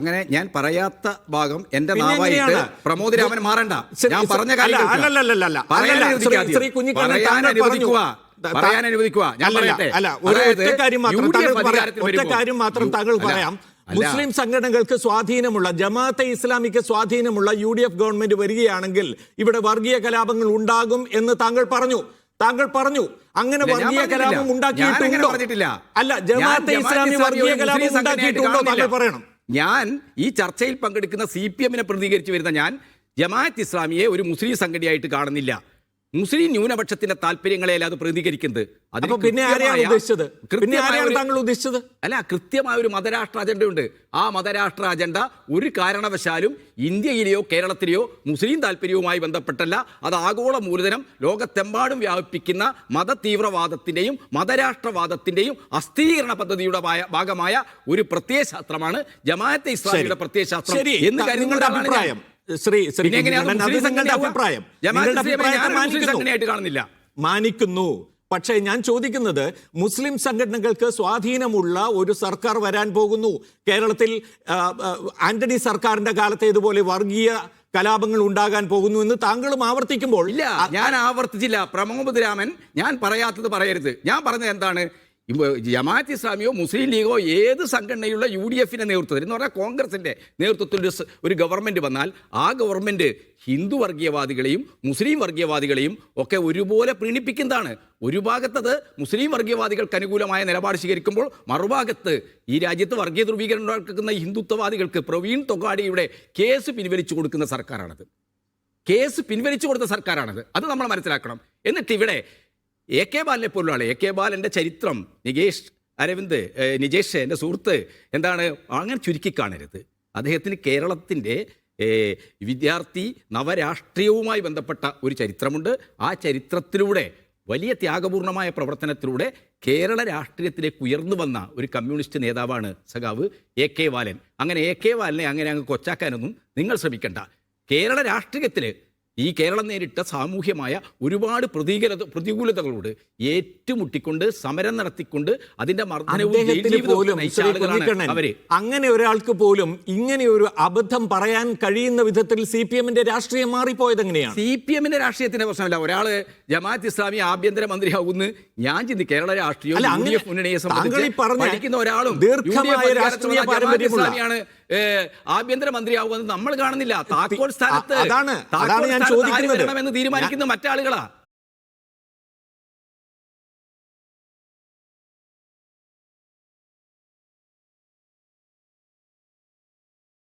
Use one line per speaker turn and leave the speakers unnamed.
അങ്ങനെ ഞാൻ പറയാത്ത ഭാഗം എന്റെ നാവായിട്ട് പ്രമോദ് രാമൻ മാറണ്ട. ഞാൻ പറഞ്ഞ പറയാൻ അനുവദിക്കുക. ഞാൻ പറയട്ടെ,
ഒറ്റ കാര്യം മാത്രം താങ്കൾ പറയാം. മുസ്ലിം സംഘടനകൾക്ക് സ്വാധീനമുള്ള, ജമാഅത്തെ ഇസ്ലാമിക്ക് സ്വാധീനമുള്ള UDF ഗവൺമെന്റ് വരികയാണെങ്കിൽ ഇവിടെ വർഗീയ കലാപങ്ങൾ ഉണ്ടാകും എന്ന് താങ്കൾ പറഞ്ഞു. അങ്ങനെ വർഗീയ കലാപം ഉണ്ടാക്കിയിട്ടുണ്ടോ? അല്ല, ജമാഅത്തെ ഇസ്ലാമി വർഗീയ കലാപം ഉണ്ടാക്കിയിട്ടുണ്ടോ? താങ്കൾ പറയണം.
ഞാൻ ഈ ചർച്ചയിൽ പങ്കെടുക്കുന്ന CPM-നെ പ്രതികരിച്ചു വരുന്ന ഞാൻ ജമാഅത്ത് ഇസ്ലാമിയെ ഒരു മുസ്ലിം സംഘടനയായിട്ട് കാണുന്നില്ല. മുസ്ലിം ന്യൂനപക്ഷത്തിന്റെ താല്പര്യങ്ങളെയല്ല അത് പ്രതികരിക്കുന്നത്. അല്ല, കൃത്യമായ ഒരു മതരാഷ്ട്ര അജണ്ടയുണ്ട്. ആ മതരാഷ്ട്ര അജണ്ട ഒരു കാരണവശാലും ഇന്ത്യയിലെയോ കേരളത്തിലെയോ മുസ്ലിം താല്പര്യവുമായി ബന്ധപ്പെട്ടല്ല. അത് ആഗോള മൂലധനം ലോകത്തെമ്പാടും വ്യാപിപ്പിക്കുന്ന മത തീവ്രവാദത്തിന്റെയും മതരാഷ്ട്രവാദത്തിന്റെയും അസ്ഥിരീകരണ പദ്ധതിയുടെ ഭാഗമായ ഒരു പ്രത്യയശാസ്ത്രമാണ് ജമാഅത്തെ ഇസ്ലാമിയുടെ പ്രത്യയശാസ്ത്രം എന്ന് കരുതുന്നതാണ്.
മാനിക്കുന്നു. പക്ഷേ ഞാൻ ചോദിക്കുന്നത്, മുസ്ലിം സംഘടനകൾക്ക് സ്വാധീനമുള്ള ഒരു സർക്കാർ വരാൻ പോകുന്നു. കേരളത്തിൽ ആന്റണി സർക്കാരിന്റെ കാലത്തെ ഇതുപോലെ വർഗീയ കലാപങ്ങൾ ഉണ്ടാകാൻ പോകുന്നു എന്ന് താങ്കളും ആവർത്തിക്കുമ്പോൾ.
ഇല്ല, ഞാൻ ആവർത്തിച്ചില്ല. പ്രമോദ് രാമൻ ഞാൻ പറയാത്തത് പറയരുത്. ഞാൻ പറഞ്ഞത് എന്താണ്? ജമാഅത്ത് ഇസ്ലാമിയോ മുസ്ലിം ലീഗോ ഏത് സംഘടനയുള്ള UDF-ന്റെ നേതൃത്വത്തിൽ എന്ന് പറഞ്ഞാൽ കോൺഗ്രസിന്റെ നേതൃത്വത്തിൽ ഒരു ഗവൺമെന്റ് വന്നാൽ ആ ഗവൺമെന്റ് ഹിന്ദു വർഗീയവാദികളെയും മുസ്ലിം വർഗീയവാദികളെയും ഒക്കെ ഒരുപോലെ പ്രീണിപ്പിക്കുന്നതാണ്. ഒരു ഭാഗത്തത് മുസ്ലിം വർഗീയവാദികൾക്ക് അനുകൂലമായ നിലപാട് സ്വീകരിക്കുമ്പോൾ മറുഭാഗത്ത് ഈ രാജ്യത്ത് വർഗീയ ധ്രുവീകരണം ഉണ്ടാക്കുന്ന ഹിന്ദുത്വവാദികൾക്ക് പ്രവീൺ തൊഗാഡിയുടെ കേസ് പിൻവലിച്ചു കൊടുക്കുന്ന സർക്കാരാണത്. അത് നമ്മൾ മനസ്സിലാക്കണം. എന്നിട്ട് ഇവിടെ AK ബാലനെ പോലുള്ള ആൾ, AK ബാലൻ്റെ ചരിത്രം നിജേഷ് എൻ്റെ സുഹൃത്ത് എന്താണ് അങ്ങനെ ചുരുക്കി കാണരുത്. അദ്ദേഹത്തിന് കേരളത്തിൻ്റെ വിദ്യാർത്ഥി നവരാഷ്ട്രീയവുമായി ബന്ധപ്പെട്ട ഒരു ചരിത്രമുണ്ട്. ആ ചരിത്രത്തിലൂടെ വലിയ ത്യാഗപൂർണമായ പ്രവർത്തനത്തിലൂടെ കേരള രാഷ്ട്രീയത്തിലേക്ക് ഉയർന്നു വന്ന ഒരു കമ്മ്യൂണിസ്റ്റ് നേതാവാണ് സഖാവ് AK ബാലൻ. അങ്ങനെ AK ബാലനെ അങ്ങനെ അങ്ങ് കൊച്ചാക്കാനൊന്നും നിങ്ങൾ ശ്രമിക്കണ്ട. കേരള രാഷ്ട്രീയത്തിൽ ഈ കേരളം നേരിട്ട സാമൂഹ്യമായ ഒരുപാട് പ്രതികൂലതകളോട് ഏറ്റുമുട്ടിക്കൊണ്ട് സമരം നടത്തിക്കൊണ്ട് അതിന്റെ
അങ്ങനെ ഒരാൾക്ക് പോലും ഇങ്ങനെ ഒരു അബദ്ധം പറയാൻ കഴിയുന്ന വിധത്തിൽ CPM-ന്റെ രാഷ്ട്രീയം മാറിപ്പോയത് എങ്ങനെയാണ്?
CPM-ന്റെ രാഷ്ട്രീയത്തിന്റെ പ്രശ്നമല്ല. ഒരാള് ജമാഅത്ത് ഇസ്ലാമി ആഭ്യന്തരമന്ത്രിയാവുമെന്ന് ഞാൻ ചിന്തിക്കും. കേരള രാഷ്ട്രീയം UDF മുന്നണിയെ സംബന്ധിച്ച് പഠിക്കുന്ന ഒരാളും ഇസ്ലാമിയാണ് ആഭ്യന്തരമന്ത്രിയാവുമെന്ന് നമ്മൾ കാണുന്നില്ല. താക്കോൽ സ്ഥാനത്ത് എന്ന് തീരുമാനിക്കുന്ന മറ്റാളുകളാ.